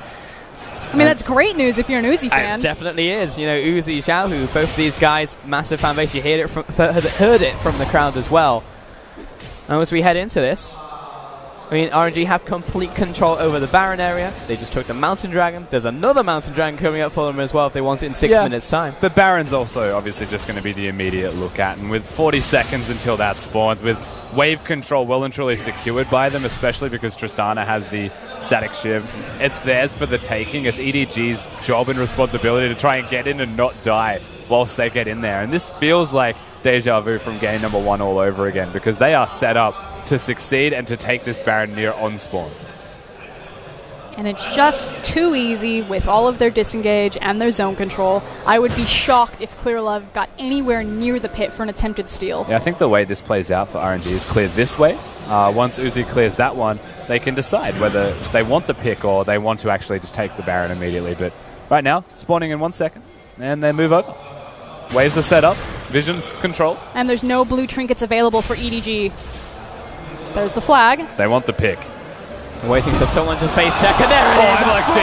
I mean, that's great news if you're an Uzi fan. It definitely is. You know, Uzi, Xiaohu, both of these guys, massive fan base. You heard it from the crowd as well. And as we head into this, I mean, RNG have complete control over the Baron area. They just took the Mountain Dragon. There's another Mountain Dragon coming up for them as well if they want it in 6 minutes' time. But Baron's also obviously just going to be the immediate look at. And with 40 seconds until that spawns, with wave control well and truly secured by them, especially because Tristana has the static shiv, it's theirs for the taking. It's EDG's job and responsibility to try and get in and not die whilst they get in there. And this feels like deja vu from game number 1 all over again, because they are set up to succeed and to take this Baron near on spawn. And it's just too easy with all of their disengage and their zone control. I would be shocked if Clearlove got anywhere near the pit for an attempted steal. Yeah, I think the way this plays out for RNG is clear this way. Once Uzi clears that one, they can decide whether they want the pick or they want to actually just take the Baron immediately. But right now, spawning in 1 second, and they move over. Waves are set up, vision's control. And there's no blue trinkets available for EDG. There's the flag. They want the pick. Waiting for someone to face check, and there it is! MLXG.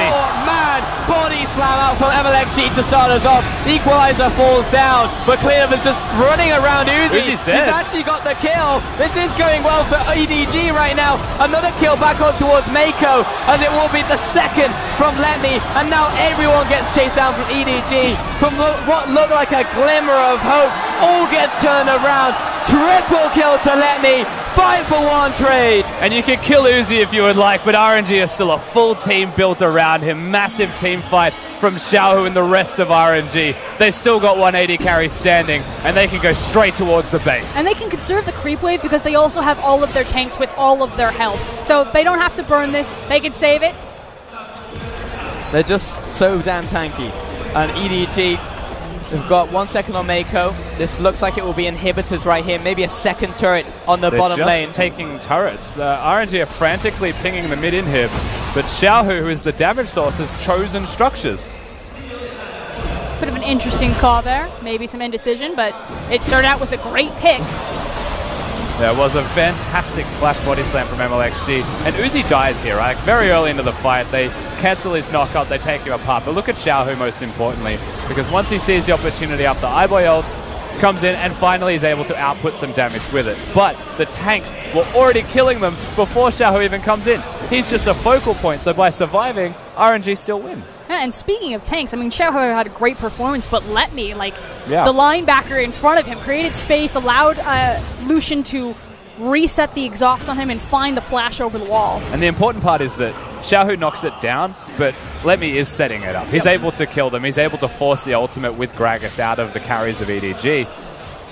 Man, body slam out from MLXG to start us off. Equalizer falls down, but Cleanup is just running around Uzi. Uzi's He's dead. actually got the kill. This is going well for EDG right now. Another kill back up towards Mako, as it will be the second from Letme, and now everyone gets chased down from EDG. From what looked like a glimmer of hope, all gets turned around. Triple kill to Letme. 5-for-1 trade. And you can kill Uzi if you would like, but RNG is still a full team built around him. Massive team fight from Xiaohu and the rest of RNG. They still got 180 carry standing, and they can go straight towards the base. And they can conserve the creep wave because they also have all of their tanks with all of their health. So they don't have to burn this. They can save it. They're just so damn tanky. And EDG, we've got 1 second on Mako. This looks like it will be inhibitors right here. Maybe a second turret on the bottom lane. Just taking turrets. RNG are frantically pinging the mid inhib, but Xiaohu, who is the damage source, has chosen structures. Bit of an interesting call there. Maybe some indecision, but it started out with a great pick. There was a fantastic flash body slam from MLXG, and Uzi dies here, right? Very early into the fight, they cancel his knockup, they take him apart. But look at Xiaohu most importantly, because once he sees the opportunity after iBoy ults, comes in and finally is able to output some damage with it. But the tanks were already killing them before Xiaohu even comes in. He's just a focal point, so by surviving, RNG still win. Yeah, and speaking of tanks, I mean, Xiaohu had a great performance, but Letme, like, Yeah. the linebacker in front of him, created space, allowed Lucian to reset the exhaust on him and find the flash over the wall. And the important part is that Xiaohu knocks it down, but Letme is setting it up. He's able to kill them. He's able to force the ultimate with Gragas out of the carries of EDG.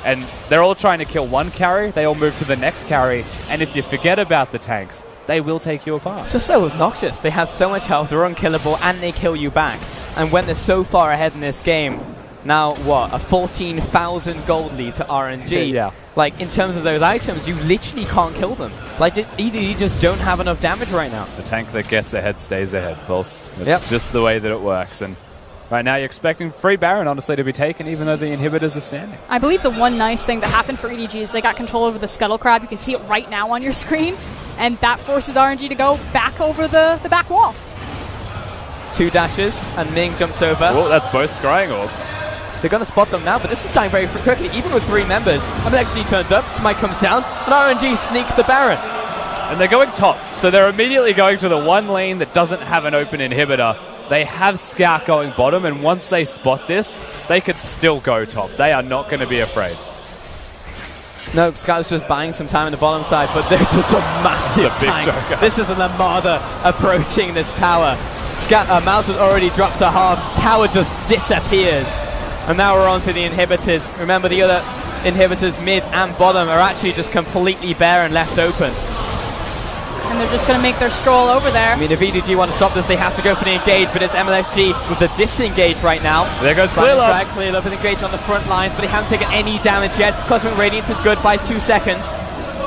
And they're all trying to kill one carry. They all move to the next carry. And if you forget about the tanks, they will take you apart. It's just so obnoxious. They have so much health, they're unkillable, and they kill you back. And when they're so far ahead in this game, now what, a 14,000 gold lead to RNG. Yeah. Like, in terms of those items, you literally can't kill them. Like, EDG just don't have enough damage right now. The tank that gets ahead stays ahead, Pulse. It's Yep. just the way that it works. And right now you're expecting free Baron, honestly, to be taken, even though the inhibitors are standing. I believe the one nice thing that happened for EDG is they got control over the Scuttle Crab. You can see it right now on your screen. And that forces RNG to go back over the back wall. 2 dashes, and Ming jumps over. Oh, that's both scrying orbs. They're going to spot them now, but this is dying very quickly, even with 3 members. MLXG turns up, Smite comes down, and RNG sneak the Baron. And they're going top, so they're immediately going to the one lane that doesn't have an open inhibitor. They have Scout going bottom, and once they spot this, they could still go top. They are not going to be afraid. No, Scout's just buying some time on the bottom side, but there's just a massive It's a big tank. joker. This is an Armada approaching this tower. Mouse has already dropped to half. Tower just disappears. And now we're on to the inhibitors. Remember, the other inhibitors, mid and bottom, are actually just completely bare and left open. And they're just going to make their stroll over there. I mean, if EDG want to stop this, they have to go for the engage, but it's MLXG with the disengage right now. There goes Clearlove. Clearlove is engaged on the front lines, but they haven't taken any damage yet. Cosmic Radiance is good, buys 2 seconds.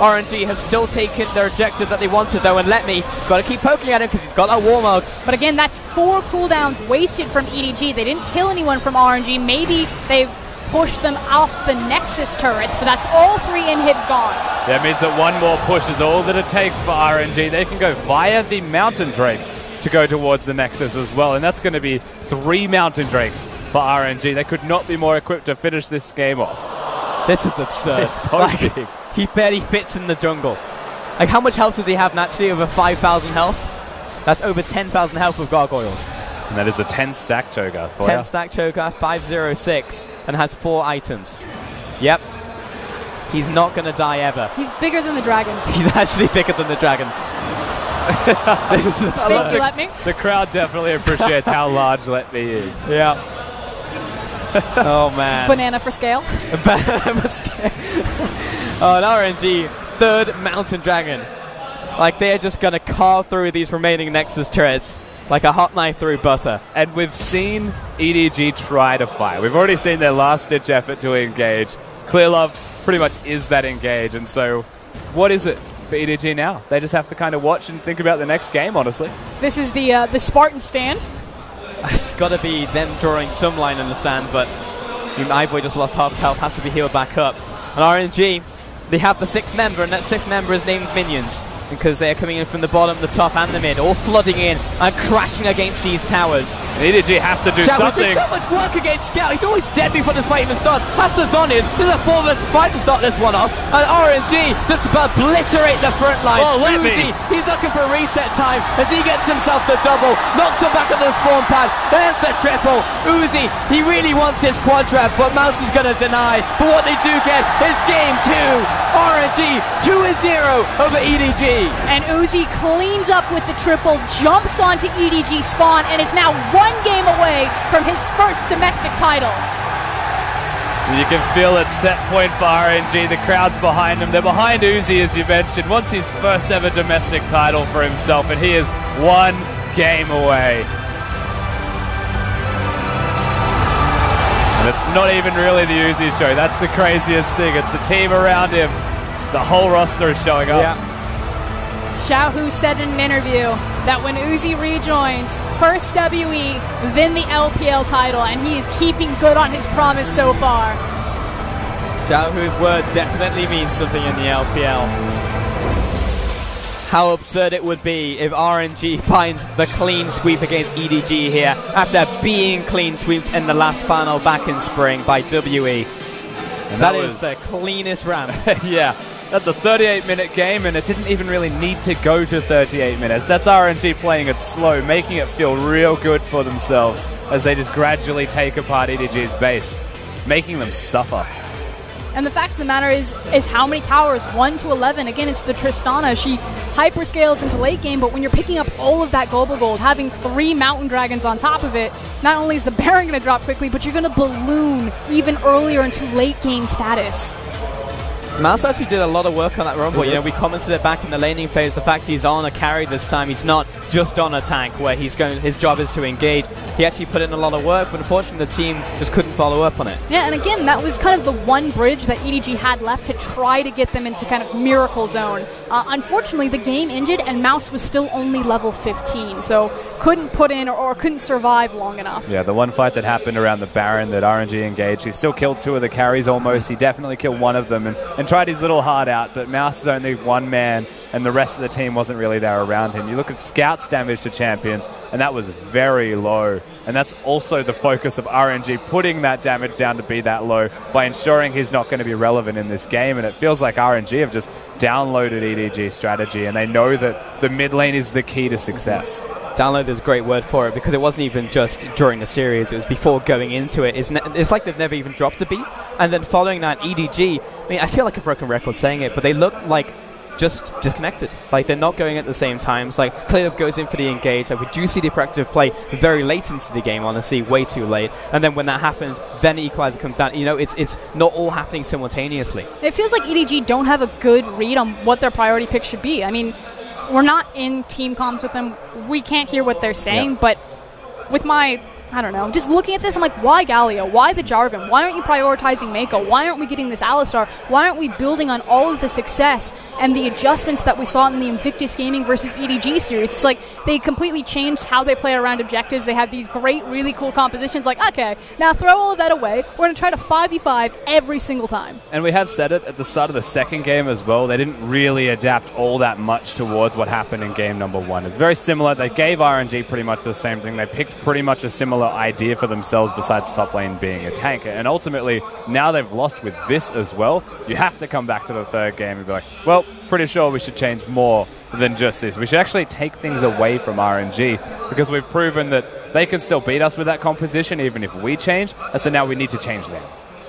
RNG have still taken their objective that they wanted, though, and Letme got to keep poking at him because he's got that war mugs. But again, that's 4 cooldowns wasted from EDG. They didn't kill anyone from RNG. Maybe they've pushed them off the Nexus turrets, but that's all 3 inhibs gone. That means that one more push is all that it takes for RNG. They can go via the Mountain Drake to go towards the Nexus as well, and that's going to be 3 Mountain Drakes for RNG. They could not be more equipped to finish this game off. This is absurd. It's so big. He barely fits in the jungle. Like, how much health does he have naturally? Over 5,000 health? That's over 10,000 health with gargoyles. And that is a 10-stack choker for 10 you. stack choker, 506, and has 4 items. Yep. He's not going to die ever. He's bigger than the dragon. He's actually bigger than the dragon. This is absurd. Thank you, Letme. The crowd definitely appreciates how large Letme is. Yeah. Oh, man. Banana for scale. Oh, an RNG, 3rd Mountain Dragon. Like, they're just going to carve through these remaining Nexus turrets like a hot knife through butter. And we've seen EDG try to fight. We've already seen their last-ditch effort to engage. Clearlove pretty much is that engage, and so what is it for EDG now? They just have to kind of watch and think about the next game, honestly. This is the Spartan stand. It's got to be them drawing some line in the sand, but iBoy just lost half his health, has to be healed back up. And RNG, they have the 6th member, and that 6th member is named Minions. because they are coming in from the bottom, the top, and the mid, all flooding in and crashing against these towers. EDG have to do something. Doing so much work against Scout. He's always dead before this fight even starts. Pastor's on his. There's a 4 vs 5 to start this one off, and RNG just about obliterate the front line. Oh, Uzi, he's looking for reset time as he gets himself the double, knocks him back on the spawn pad. There's the triple. Uzi, he really wants his quad trap, but Mouse is going to deny. But what they do get is game 2. RNG 2-0 over EDG. And Uzi cleans up with the triple, jumps onto EDG spawn, and is now 1 game away from his first domestic title. You can feel it, set point for RNG. The crowd's behind him. They're behind Uzi, as you mentioned. Wants his first ever domestic title for himself, and he is 1 game away. And it's not even really the Uzi show. That's the craziest thing. It's the team around him. The whole roster is showing up. Yeah. Xiaohu said in an interview that when Uzi rejoins, first WE, then the LPL title, and he is keeping good on his promise so far. Xiaohu's word definitely means something in the LPL. How absurd it would be if RNG finds the clean sweep against EDG here after being clean sweeped in the last final back in spring by WE. And that is the cleanest ramp. Yeah. That's a 38-minute game, and it didn't even really need to go to 38 minutes. That's RNG playing it slow, making it feel real good for themselves as they just gradually take apart EDG's base, making them suffer. And the fact of the matter is how many towers? 1 to 11. Again, it's the Tristana. She hyperscales into late game, but when you're picking up all of that global gold, having 3 mountain dragons on top of it, not only is the Baron going to drop quickly, but you're going to balloon even earlier into late game status. Mouse actually did a lot of work on that rumble. You know, we commented it back in the laning phase, the fact he's on a carry this time. He's not just on a tank where his job is to engage. He actually put in a lot of work, but unfortunately the team just couldn't follow up on it. Yeah, and again, that was kind of the one bridge that EDG had left to try to get them into kind of miracle zone. Unfortunately, the game ended and Mouse was still only level 15, so couldn't put in or couldn't survive long enough. Yeah, the one fight that happened around the Baron that RNG engaged, he still killed 2 of the carries almost. He definitely killed 1 of them and tried his little heart out, but Mouse is only 1 man and the rest of the team wasn't really there around him. You look at Scout's damage to champions, and that was very low. And that's also the focus of RNG, putting that damage down to be that low by ensuring he's not going to be relevant in this game. And it feels like RNG have just downloaded EDG strategy, and they know that the mid lane is the key to success. Download is a great word for it, because it wasn't even just during the series, it was before going into it. It's like they've never even dropped a beat. And then following that, EDG, I mean, I feel like a broken record saying it, but they look like just disconnected. Like, they're not going at the same times. Like, Clearlove goes in for the engage. Like, we do see the proactive play very late into the game, honestly, way too late. And then when that happens, then the equalizer comes down. You know, it's not all happening simultaneously. It feels like EDG don't have a good read on what their priority pick should be. I mean, we're not in team comms with them. We can't hear what they're saying, but with my, I don't know, just looking at this, I'm like, why Galio? Why the Jarvan? Why aren't you prioritizing Mako? Why aren't we getting this Alistar? Why aren't we building on all of the success and the adjustments that we saw in the Invictus Gaming versus EDG series? It's like they completely changed how they play around objectives. They had these great, really cool compositions. Like, okay, now throw all of that away. We're going to try to 5v5 every single time. And we have said it at the start of the second game as well. They didn't really adapt all that much towards what happened in game number 1. It's very similar. They gave RNG pretty much the same thing. They picked pretty much a similar idea for themselves besides top lane being a tank. And ultimately, now they've lost with this as well. You have to come back to the third game and be like, well, pretty sure we should change more than just this. We should actually take things away from RNG, because we've proven that they can still beat us with that composition even if we change. And so now we need to change them.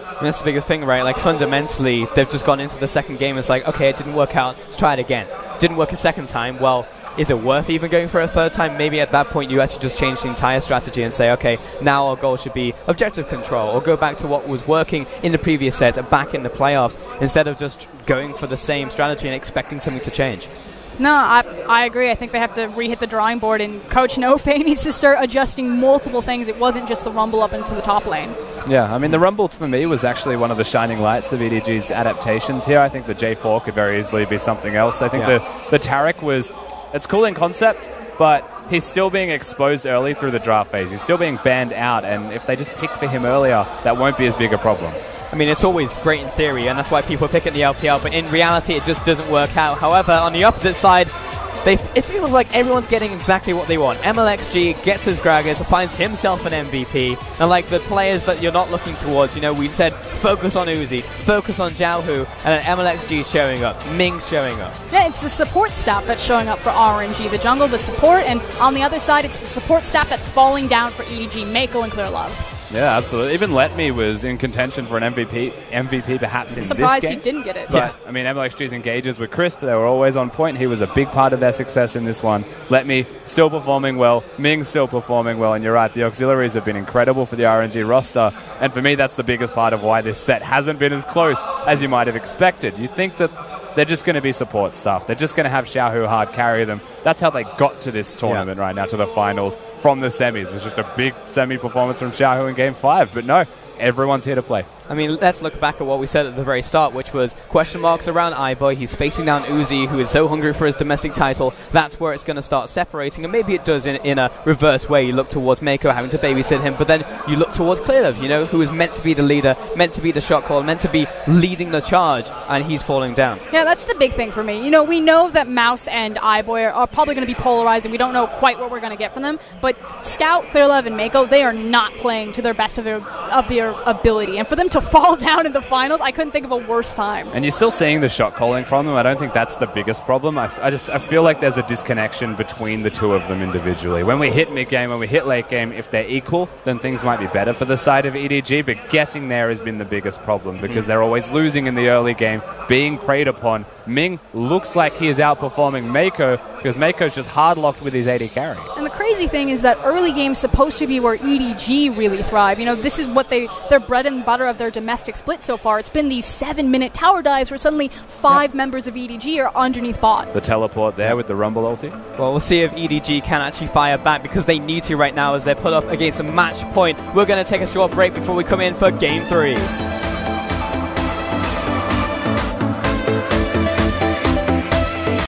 And that's the biggest thing, right? Like, fundamentally, they've just gone into the second game. It's like, okay, it didn't work out. Let's try it again. Didn't work a second time. Well, is it worth even going for a third time? Maybe at that point you actually just change the entire strategy and say, okay, now our goal should be objective control, or go back to what was working in the previous set and back in the playoffs, instead of just going for the same strategy and expecting something to change. No, I agree. I think they have to re-hit the drawing board, and Coach Nofei needs to start adjusting multiple things. It wasn't just the rumble up into the top lane. Yeah, I mean, the rumble for me was actually one of the shining lights of EDG's adaptations here. I think the J4 could very easily be something else. I think the Taric was... It's cool in concept, but he's still being exposed early through the draft phase. He's still being banned out, and if they just pick for him earlier, that won't be as big a problem. I mean, it's always great in theory, and that's why people pick at the LPL, but in reality, it just doesn't work out. However, on the opposite side, it feels like everyone's getting exactly what they want. MLXG gets his Gragas, finds himself an MVP, and like the players that you're not looking towards, you know, we said focus on Uzi, focus on Xiaohu, and then MLXG showing up, Ming's showing up. Yeah, it's the support staff that's showing up for RNG, the jungle, the support, and on the other side, it's the support staff that's falling down for EDG, Mako and Clear Love. Yeah, absolutely. Even Let Me was in contention for an MVP perhaps in this game. Surprised he didn't get it. But, I mean, MLXG's engages were crisp. They were always on point. He was a big part of their success in this one. Let Me still performing well. Ming still performing well. And you're right, the auxiliaries have been incredible for the RNG roster. And for me, that's the biggest part of why this set hasn't been as close as you might have expected. You think that they're just going to be support stuff. They're just going to have Xiaohu hard carry them. That's how they got to this tournament right now, to the finals from the semis. It was just a big semi performance from Xiaohu in Game 5. But no, everyone's here to play. I mean, let's look back at what we said at the very start, which was question marks around iBoy. He's facing down Uzi, who is so hungry for his domestic title. That's where it's going to start separating, and maybe it does in a reverse way. You look towards Mako having to babysit him, but then you look towards Clearlove, you know, who is meant to be the leader, meant to be the shot caller, meant to be leading the charge, and he's falling down. Yeah, that's the big thing for me. You know, we know that Mouse and iBoy are probably going to be polarizing. We don't know quite what we're going to get from them, but Scout, Clearlove, and Mako, they are not playing to their best of their ability, and for them to fall down in the finals, I couldn't think of a worse time. And you're still seeing the shot calling from them. I don't think that's the biggest problem. I feel like there's a disconnection between the two of them individually. When we hit mid-game, when we hit late game, if they're equal, then things might be better for the side of EDG, but getting there has been the biggest problem because they're always losing in the early game, being preyed upon. Ming looks like he is outperforming Mako because Mako's just hard-locked with his AD carry. And the crazy thing is that early game's supposed to be where EDG really thrive. You know, this is what their bread and butter of their domestic split so far. It's been these 7-minute tower dives where suddenly 5 members of EDG are underneath bot. The teleport there with the Rumble ulti. Well, we'll see if EDG can actually fire back because they need to right now as they're put up against a match point. We're going to take a short break before we come in for Game 3.